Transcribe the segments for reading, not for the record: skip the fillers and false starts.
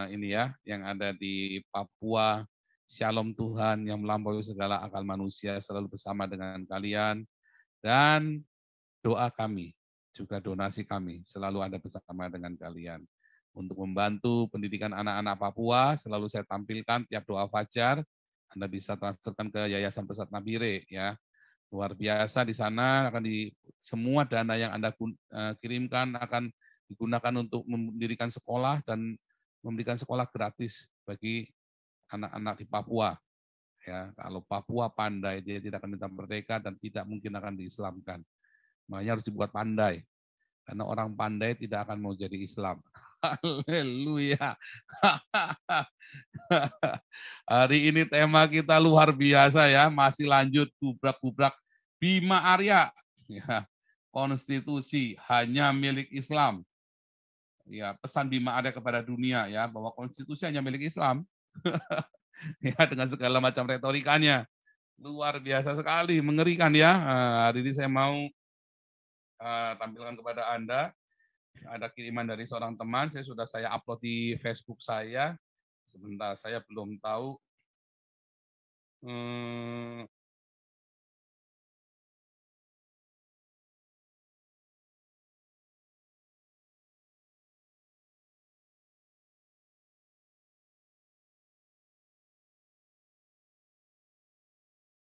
ini ya, yang ada di Papua. Shalom Tuhan yang melampaui segala akal manusia selalu bersama dengan kalian. Dan doa kami, juga donasi kami selalu ada bersama dengan kalian. Untuk membantu pendidikan anak-anak Papua, selalu saya tampilkan tiap doa fajar. Anda bisa transferkan ke Yayasan Pesat Nabire ya. Luar biasa di sana akan semua dana yang Anda kirimkan akan digunakan untuk mendirikan sekolah dan memberikan sekolah gratis bagi anak-anak di Papua. Ya, kalau Papua pandai, dia tidak akan minta merdeka dan tidak mungkin akan diislamkan. Makanya harus dibuat pandai. Karena orang pandai tidak akan mau jadi Islam. Haleluya. Hari ini tema kita luar biasa ya, masih lanjut gubrak-gubrak Bima Arya. Ya, konstitusi hanya milik Islam. Ya, pesan Bima Arya kepada dunia ya, bahwa konstitusi hanya milik Islam. Ya, dengan segala macam retorikanya. Luar biasa sekali, mengerikan ya. Hari ini saya mau tampilkan kepada Anda. Ada kiriman dari seorang teman, saya upload di Facebook saya. Sebentar, saya belum tahu.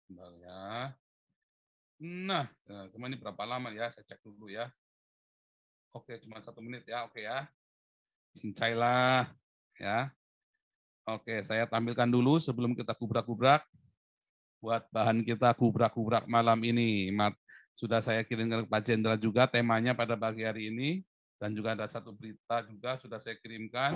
Sebentar ya. Nah, cuma ini berapa lama ya? Saya cek dulu ya. Oke, cuma 1 menit ya. Oke ya. Cincailah ya. Oke, saya tampilkan dulu sebelum kita kubrak-kubrak. Buat bahan kita kubrak-kubrak malam ini. Sudah saya kirimkan ke Pak Jenderal juga temanya pada pagi hari ini. Dan juga ada satu berita juga sudah saya kirimkan.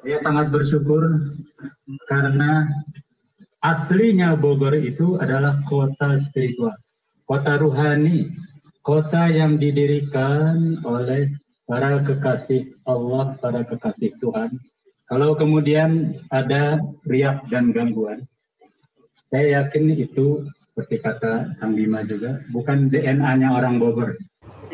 Saya sangat bersyukur karena aslinya Bogor itu adalah kota spiritual, kota ruhani, kota yang didirikan oleh para kekasih Allah, para kekasih Tuhan. Kalau kemudian ada riak dan gangguan, saya yakin itu seperti kata Kang Bima juga, bukan DNA-nya orang Bogor.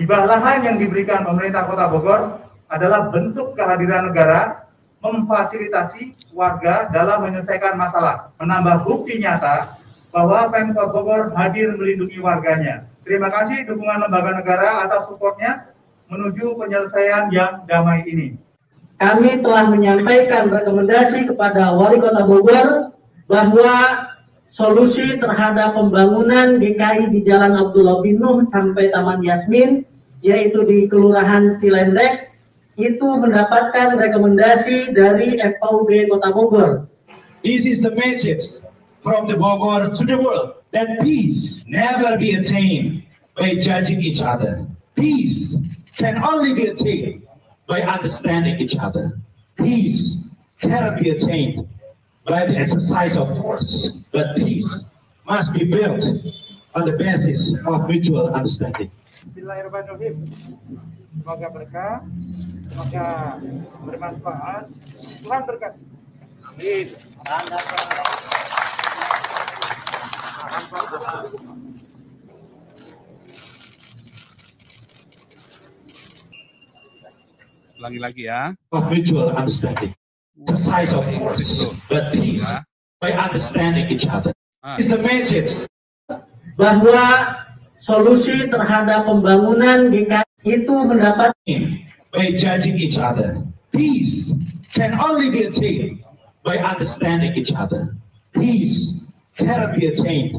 Hibah lahan yang diberikan pemerintah Kota Bogor adalah bentuk kehadiran negara memfasilitasi warga dalam menyelesaikan masalah, menambah bukti nyata bahwa Pemkot Bogor hadir melindungi warganya. Terima kasih dukungan lembaga negara atas supportnya menuju penyelesaian yang damai ini. Kami telah menyampaikan rekomendasi kepada Wali Kota Bogor bahwa solusi terhadap pembangunan DKI di Jalan Abdullah bin Nuh sampai Taman Yasmin, yaitu di Kelurahan Cilendek, itu mendapatkan rekomendasi dari FKUB Kota Bogor. This is the message from the Bogor to the world, that peace never be attained by judging each other. Peace can only be attained by understanding each other. Peace cannot be attained by the exercise of force, but peace must be built on the basis of mutual understanding. Bismillahirrahmanirrahim. Semoga berkah, semoga bermanfaat. Tuhan berkati. Amin. Ulangi lagi ya. Of mutual understanding. Exercise of force, but peace by understanding each other. Is the message bahwa solusi terhadap pembangunan DKI itu mendapat by judging each other. Peace can only be attained by understanding each other. Peace cannot be attained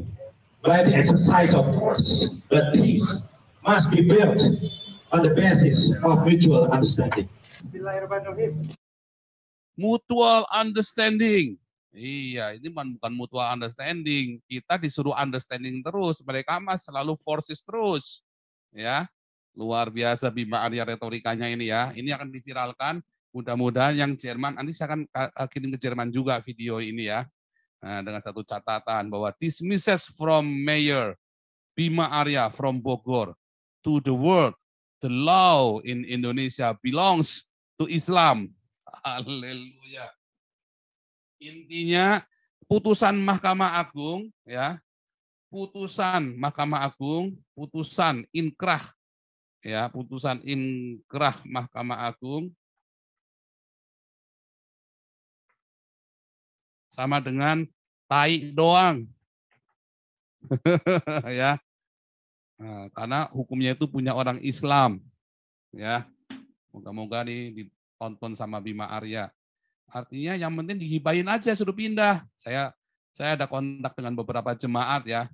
by the exercise of force, but peace must be built on the basis of mutual understanding. Bismillahirrahmanirrahim. Mutual understanding. Iya, ini bukan mutual understanding. Kita disuruh understanding terus. Mereka mah selalu forces terus. Ya, luar biasa Bima Arya retorikanya ini ya. Ini akan diviralkan. Mudah-mudahan yang Jerman, nanti saya akan kirim ke Jerman juga video ini ya. Nah, dengan satu catatan bahwa dismisses from Mayor Bima Arya from Bogor to the world. The law in Indonesia belongs to Islam. Haleluya. Intinya putusan Mahkamah Agung, ya, putusan Mahkamah Agung, putusan inkrah, ya, putusan inkrah Mahkamah Agung sama dengan tai doang, ya, nah, karena hukumnya itu punya orang Islam, ya, moga-moga nih ditonton sama Bima Arya. Artinya yang penting dihibahin aja, suruh pindah. Saya ada kontak dengan beberapa jemaat ya.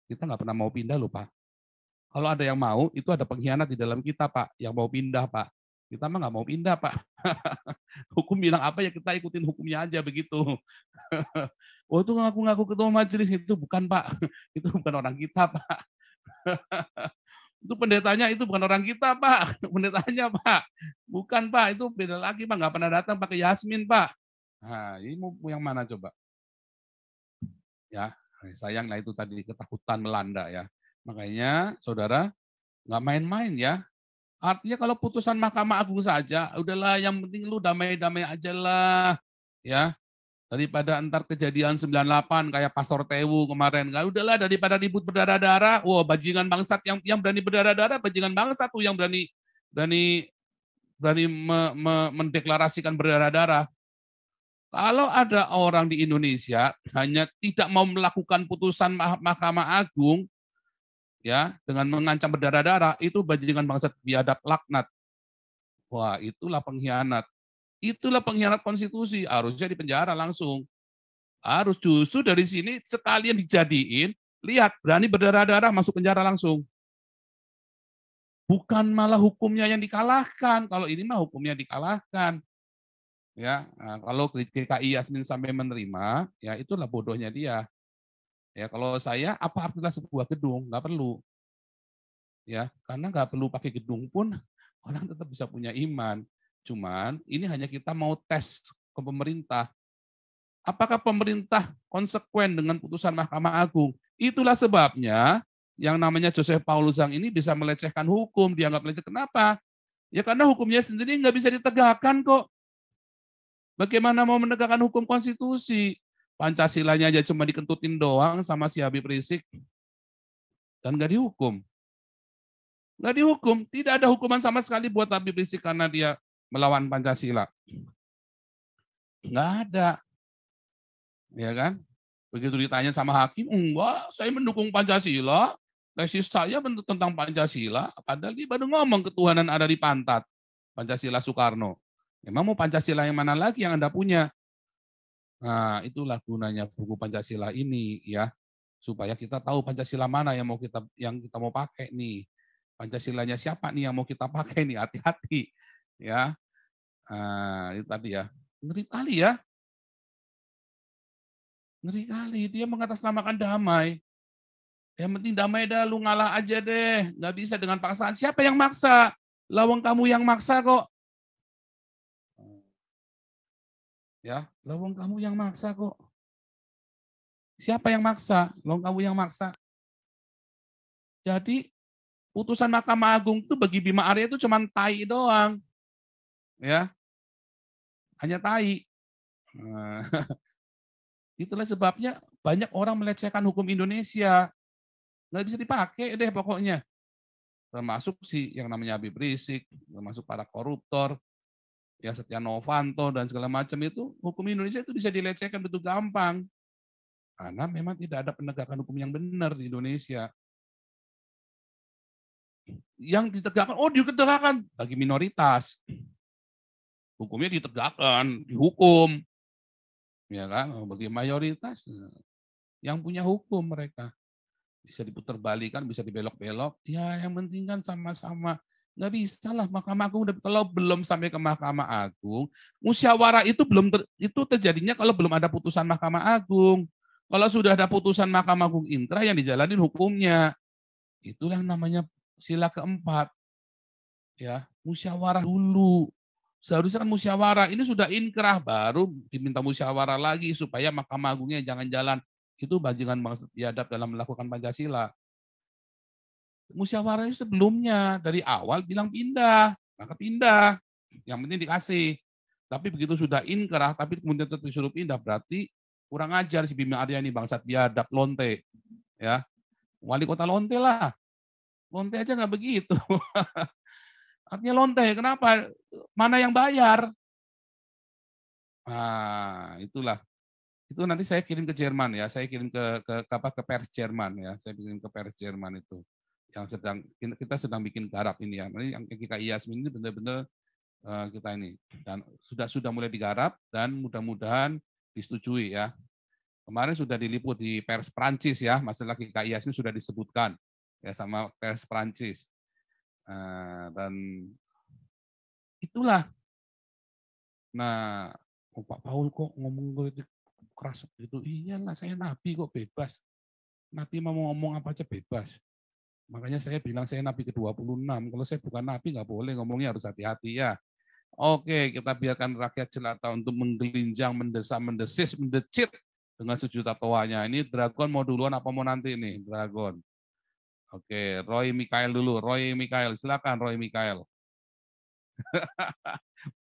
Kita nggak pernah mau pindah loh Pak. Kalau ada yang mau, itu ada pengkhianat di dalam kita Pak. Yang mau pindah Pak. Kita mah nggak mau pindah Pak. Hukum bilang apa ya kita ikutin hukumnya aja begitu. Oh itu ngaku-ngaku ketua majelis, itu bukan Pak. Itu bukan orang kita Pak. Itu pendetanya itu bukan orang kita Pak. Pendetanya Pak. Bukan Pak, itu beda lagi Pak. Nggak pernah datang pakai Yasmin Pak. Nah, ini mau yang mana coba? Ya, sayanglah itu tadi ketakutan melanda ya. Makanya saudara nggak main-main ya. Artinya kalau putusan Mahkamah Agung saja, udahlah yang penting lu damai-damai aja lah. Ya, daripada entar kejadian 98 kayak Pastor Tewu kemarin. Nggak, udahlah daripada ribut berdarah-darah. Wah, bajingan bangsat yang berani berdarah-darah, bajingan bangsat tuh yang berani mendeklarasikan berdarah-darah. Kalau ada orang di Indonesia hanya tidak mau melakukan putusan Mahkamah Agung, ya, dengan mengancam berdarah-darah, itu bajingan bangsat biadab laknat. Wah, itulah pengkhianat. Itulah pengkhianat konstitusi. Harusnya dipenjara langsung. Harus justru dari sini sekalian dijadiin, lihat, berani berdarah-darah masuk penjara langsung. Bukan malah hukumnya yang dikalahkan. Kalau ini mah hukumnya dikalahkan. Ya, nah, kalau GKI Yasmin sampai menerima, ya itulah bodohnya dia. Ya, kalau saya apa artinya sebuah gedung, nggak perlu. Ya, karena nggak perlu pakai gedung pun orang tetap bisa punya iman. Cuman ini hanya kita mau tes ke pemerintah. Apakah pemerintah konsekuen dengan putusan Mahkamah Agung? Itulah sebabnya yang namanya Joseph Paulus Zhang ini bisa melecehkan hukum, dianggap leceh. Kenapa? Ya karena hukumnya sendiri nggak bisa ditegakkan kok. Bagaimana mau menegakkan hukum konstitusi? Pancasilanya aja cuma dikentutin doang sama si Habib Rizik. Dan nggak dihukum. Nggak dihukum. Tidak ada hukuman sama sekali buat Habib Rizik karena dia melawan Pancasila. Nggak ada. Ya kan? Begitu ditanya sama hakim, enggak, saya mendukung Pancasila. Tesis saya tentang Pancasila. Padahal dia baru ngomong ketuhanan ada di pantat. Pancasila Soekarno. Memang mau Pancasila yang mana lagi yang Anda punya? Nah, itulah gunanya buku Pancasila ini ya, supaya kita tahu Pancasila mana yang kita mau pakai nih. Pancasilanya siapa nih yang mau kita pakai nih? Hati-hati ya. Nah, itu tadi ya. Ngeri kali ya. Ngeri kali dia mengatasnamakan damai. Yang penting damai dah, lu ngalah aja deh. Nggak bisa dengan paksaan. Siapa yang maksa? Lawang kamu yang maksa kok. Ya, lawang kamu yang maksa kok. Siapa yang maksa? Lawang kamu yang maksa. Jadi putusan Mahkamah Agung itu bagi Bima Arya itu cuma tai doang. Ya. Hanya tai. Nah, itulah sebabnya banyak orang melecehkan hukum Indonesia. Nggak bisa dipakai deh pokoknya. Termasuk si yang namanya Habib Rizik, termasuk para koruptor, ya Setia Novanto dan segala macam itu, hukum Indonesia itu bisa dilecehkan begitu gampang. Karena memang tidak ada penegakan hukum yang benar di Indonesia. Yang ditegakkan, ditegakkan bagi minoritas. Hukumnya ditegakkan, dihukum. Ya kan? Bagi mayoritas yang punya hukum mereka. Bisa diputerbalikan, bisa dibelok-belok. Ya yang penting kan sama-sama. Nggak bisa lah Mahkamah Agung, kalau belum sampai ke Mahkamah Agung, musyawarah itu itu terjadinya kalau belum ada putusan Mahkamah Agung. Kalau sudah ada putusan Mahkamah Agung inkrah yang dijalanin hukumnya. Itulah yang namanya sila keempat. Ya, musyawarah dulu. Seharusnya kan musyawarah, ini sudah inkrah baru diminta musyawarah lagi supaya Mahkamah Agungnya jangan jalan. Itu bajingan maksud biadab dalam melakukan Pancasila. Musyawarah sebelumnya dari awal bilang pindah, maka pindah. Yang penting dikasih. Tapi begitu sudah inkrah, tapi kemudian tetap disuruh pindah, berarti Kurang ajar si Bima Arya ini, bangsat biadab, lonte. Ya, wali kota lonte lah. Lonte aja nggak begitu. Artinya lonte, kenapa? Mana yang bayar? Nah, itulah. Itu nanti saya kirim ke Jerman ya, saya kirim ke pers Jerman ya, saya kirim ke pers Jerman itu. Yang kita sedang bikin garap ini ya. Nanti yang GKI Yasmin ini benar-benar kita ini dan sudah mulai digarap dan mudah-mudahan disetujui ya. Kemarin sudah diliput di pers Prancis ya, masalah GKI Yasmin sudah disebutkan ya sama pers Prancis. Dan itulah. Nah, Pak Paul kok ngomong keras gitu. Iyalah, saya nabi kok bebas. Nabi mau ngomong apa aja bebas. Makanya saya bilang saya nabi ke-26. Kalau saya bukan nabi nggak boleh ngomongnya, harus hati-hati ya. Oke, kita biarkan rakyat jelata untuk menggelinjang, mendesah, mendesis, mendecit dengan sejuta toanya. Ini Dragon mau duluan apa mau nanti nih, Dragon? Oke, Roy Mikael dulu. Roy Mikael, silakan Roy Mikael.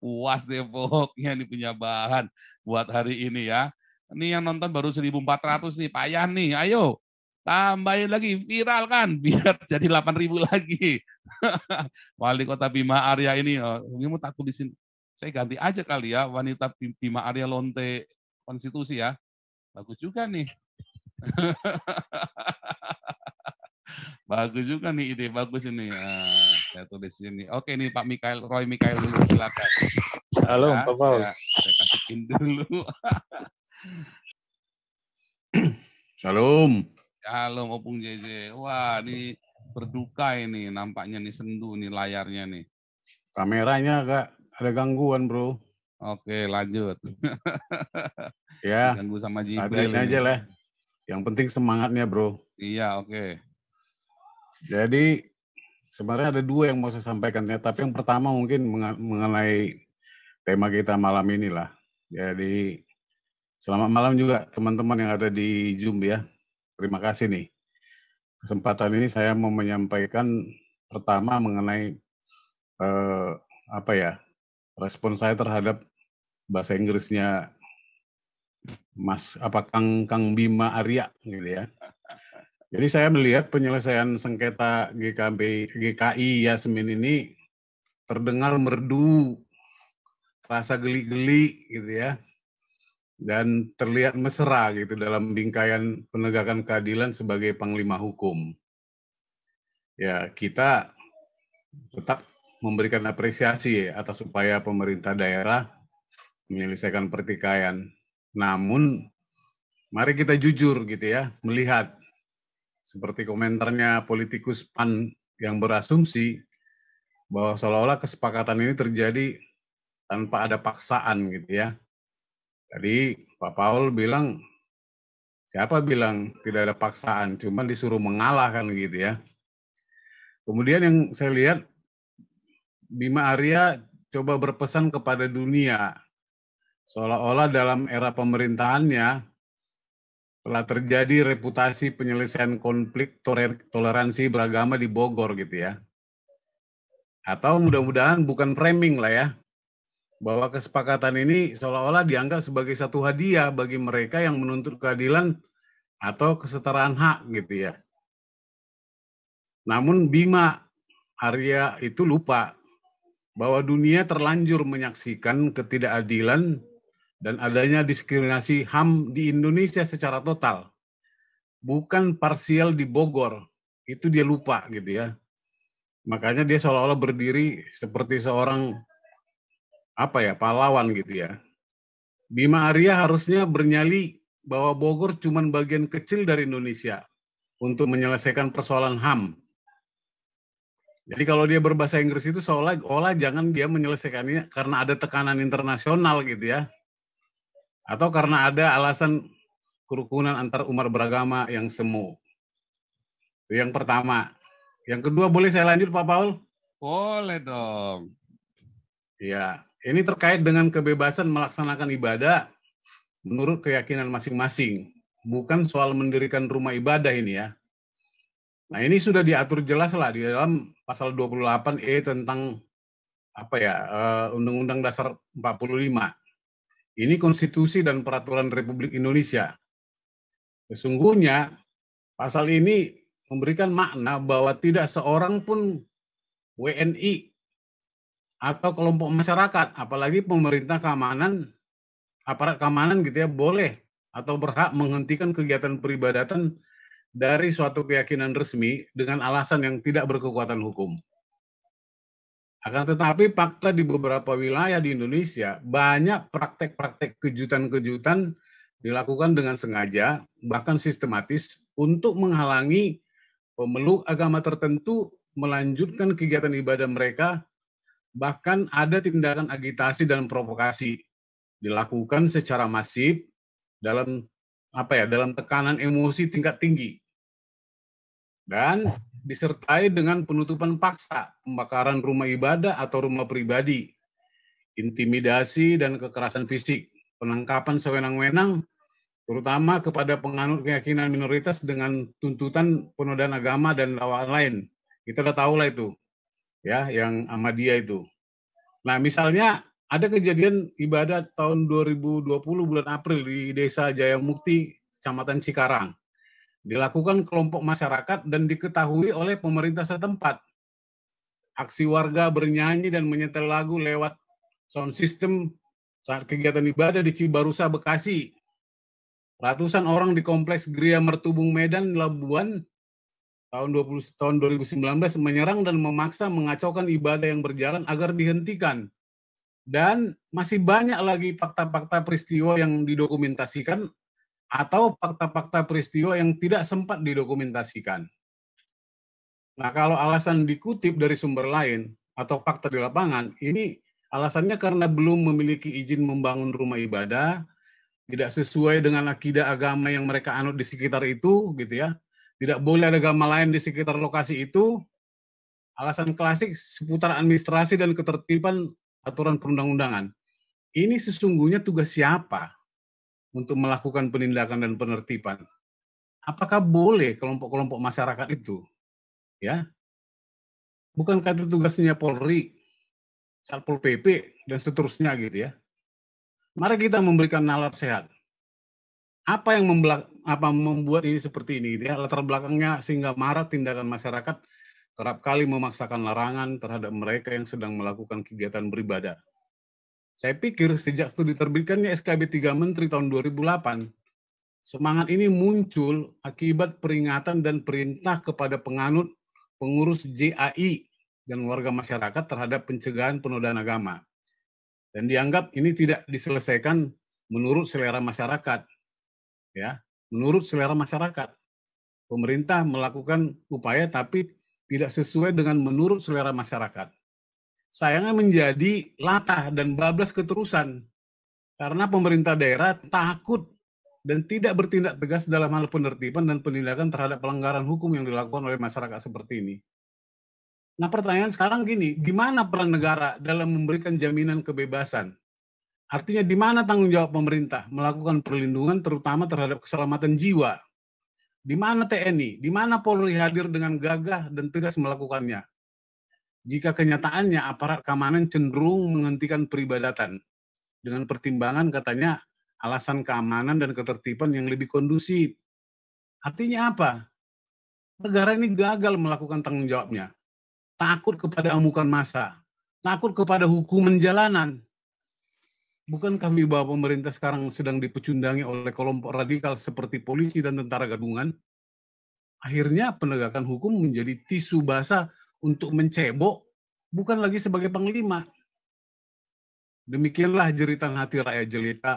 Puas deh pokoknya nih punya bahan buat hari ini ya. Ini yang nonton baru 1.400 nih, payah nih. Ayo, tambahin lagi, viral kan, biar jadi 8.000 lagi. Wali Kota Bima Arya ini mau tak tulisin, saya ganti aja kali ya, wanita Bima Arya lonte konstitusi ya. Bagus juga nih. Bagus juga nih ide, bagus ini. Saya tulis ini. Oke nih Pak Mikael, Roy Mikael dulu silakan. Halo ya, Pak Paul. Saya kasihin dulu. Shalom. Halo Opung JJ. Wah, ini berduka ini nampaknya nih, sendu nih layarnya nih. Kameranya agak ada gangguan, Bro. Oke, lanjut. Ya, Diganggu sama Jibril seadanya aja lah. Yang penting semangatnya, Bro. Iya, oke. Jadi sebenarnya ada dua yang mau saya sampaikan ya, tapi yang pertama mungkin mengenai tema kita malam ini lah. Jadi selamat malam juga teman-teman yang ada di Zoom ya. Terima kasih nih. Kesempatan ini saya mau menyampaikan pertama mengenai respon saya terhadap bahasa Inggrisnya Kang Bima Arya gitu ya. Jadi saya melihat penyelesaian sengketa GKI Yasmin ini terdengar merdu, terasa geli-geli gitu ya. Dan terlihat mesra gitu dalam bingkaian penegakan keadilan sebagai panglima hukum. Ya, kita tetap memberikan apresiasi atas upaya pemerintah daerah menyelesaikan pertikaian. Namun, mari kita jujur gitu ya, melihat seperti komentarnya politikus PAN yang berasumsi bahwa seolah-olah kesepakatan ini terjadi tanpa ada paksaan gitu ya. Tadi Pak Paul bilang, siapa bilang tidak ada paksaan, cuma disuruh mengalah kan gitu ya. Kemudian yang saya lihat, Bima Arya coba berpesan kepada dunia, seolah-olah dalam era pemerintahannya telah terjadi reputasi penyelesaian konflik toleransi beragama di Bogor gitu ya. Atau mudah-mudahan bukan framing lah ya, bahwa kesepakatan ini seolah-olah dianggap sebagai satu hadiah bagi mereka yang menuntut keadilan atau kesetaraan hak gitu ya. Namun Bima Arya itu lupa bahwa dunia terlanjur menyaksikan ketidakadilan dan adanya diskriminasi HAM di Indonesia secara total. Bukan parsial di Bogor, itu dia lupa gitu ya. Makanya dia seolah-olah berdiri seperti seorang pahlawan gitu ya. Bima Arya harusnya bernyali bahwa Bogor cuma bagian kecil dari Indonesia untuk menyelesaikan persoalan HAM. Jadi kalau dia berbahasa Inggris itu seolah-olah jangan dia menyelesaikannya karena ada tekanan internasional gitu ya. Atau karena ada alasan kerukunan antar umat beragama yang semu. Itu yang pertama. Yang kedua, boleh saya lanjut Pak Paul? Boleh dong. Ya, ini terkait dengan kebebasan melaksanakan ibadah menurut keyakinan masing-masing. Bukan soal mendirikan rumah ibadah ini ya. Nah ini sudah diatur jelas lah di dalam pasal 28E tentang Undang-Undang Dasar 45. Ini konstitusi dan peraturan Republik Indonesia. Sesungguhnya pasal ini memberikan makna bahwa tidak seorang pun WNI atau kelompok masyarakat, apalagi pemerintah keamanan, aparat keamanan gitu ya, boleh atau berhak menghentikan kegiatan peribadatan dari suatu keyakinan resmi dengan alasan yang tidak berkekuatan hukum. Akan tetapi fakta di beberapa wilayah di Indonesia banyak praktek-praktek kejutan-kejutan dilakukan dengan sengaja, bahkan sistematis untuk menghalangi pemeluk agama tertentu melanjutkan kegiatan ibadah mereka, bahkan ada tindakan agitasi dan provokasi dilakukan secara masif dalam dalam tekanan emosi tingkat tinggi dan disertai dengan penutupan paksa, pembakaran rumah ibadah atau rumah pribadi, intimidasi dan kekerasan fisik, penangkapan sewenang-wenang, terutama kepada penganut keyakinan minoritas dengan tuntutan penodaan agama dan dakwaan lain. Kita udah tahu lah itu, ya, yang Ahmadiyah itu. Nah, misalnya ada kejadian ibadah tahun 2020 bulan April di Desa Jayamukti, Kecamatan Cikarang. Dilakukan kelompok masyarakat dan diketahui oleh pemerintah setempat. Aksi warga bernyanyi dan menyetel lagu lewat sound system saat kegiatan ibadah di Cibarusa, Bekasi. Ratusan orang di kompleks Gria Mertubung Medan, Labuan tahun 2019 menyerang dan memaksa mengacaukan ibadah yang berjalan agar dihentikan. Dan masih banyak lagi fakta-fakta peristiwa yang didokumentasikan atau fakta-fakta peristiwa yang tidak sempat didokumentasikan. Nah, kalau alasan dikutip dari sumber lain atau fakta di lapangan, ini alasannya karena belum memiliki izin membangun rumah ibadah, tidak sesuai dengan akidah agama yang mereka anut di sekitar itu, gitu ya. Tidak boleh ada agama lain di sekitar lokasi itu. Alasan klasik seputar administrasi dan ketertiban aturan perundang-undangan. Ini sesungguhnya tugas siapa untuk melakukan penindakan dan penertiban? Apakah boleh kelompok-kelompok masyarakat itu? Ya, bukankah itu tugasnya Polri, Satpol PP, dan seterusnya gitu ya? Mari kita memberikan nalar sehat. Apa yang membuat ini seperti ini? Gitu ya? Latar belakangnya sehingga marak tindakan masyarakat kerap kali memaksakan larangan terhadap mereka yang sedang melakukan kegiatan beribadah. Saya pikir sejak studi terbitkannya SKB 3 Menteri tahun 2008, semangat ini muncul akibat peringatan dan perintah kepada penganut, pengurus JAI, dan warga masyarakat terhadap pencegahan penodaan agama. Dan dianggap ini tidak diselesaikan menurut selera masyarakat. Ya, menurut selera masyarakat. Pemerintah melakukan upaya tapi tidak sesuai dengan menurut selera masyarakat. Sayangnya menjadi latah dan bablas keterusan karena pemerintah daerah takut dan tidak bertindak tegas dalam hal penertiban dan penindakan terhadap pelanggaran hukum yang dilakukan oleh masyarakat seperti ini. Nah, pertanyaan sekarang gini, gimana peran negara dalam memberikan jaminan kebebasan? Artinya di mana tanggung jawab pemerintah melakukan perlindungan terutama terhadap keselamatan jiwa? Di mana TNI? Di mana Polri hadir dengan gagah dan tegas melakukannya? Jika kenyataannya aparat keamanan cenderung menghentikan peribadatan dengan pertimbangan katanya alasan keamanan dan ketertiban yang lebih kondusif. Artinya apa? Negara ini gagal melakukan tanggung jawabnya. Takut kepada amukan massa, takut kepada hukuman jalanan. Bukankah wibawa pemerintah sekarang sedang dipecundangi oleh kelompok radikal seperti polisi dan tentara gabungan? Akhirnya penegakan hukum menjadi tisu basah untuk mencebok, bukan lagi sebagai panglima. Demikianlah jeritan hati rakyat jelita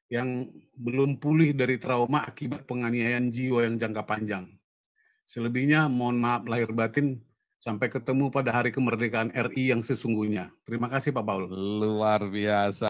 yang belum pulih dari trauma akibat penganiayaan jiwa yang jangka panjang. Selebihnya mohon maaf lahir batin, sampai ketemu pada hari kemerdekaan RI yang sesungguhnya. Terima kasih Pak Paul. Luar biasa.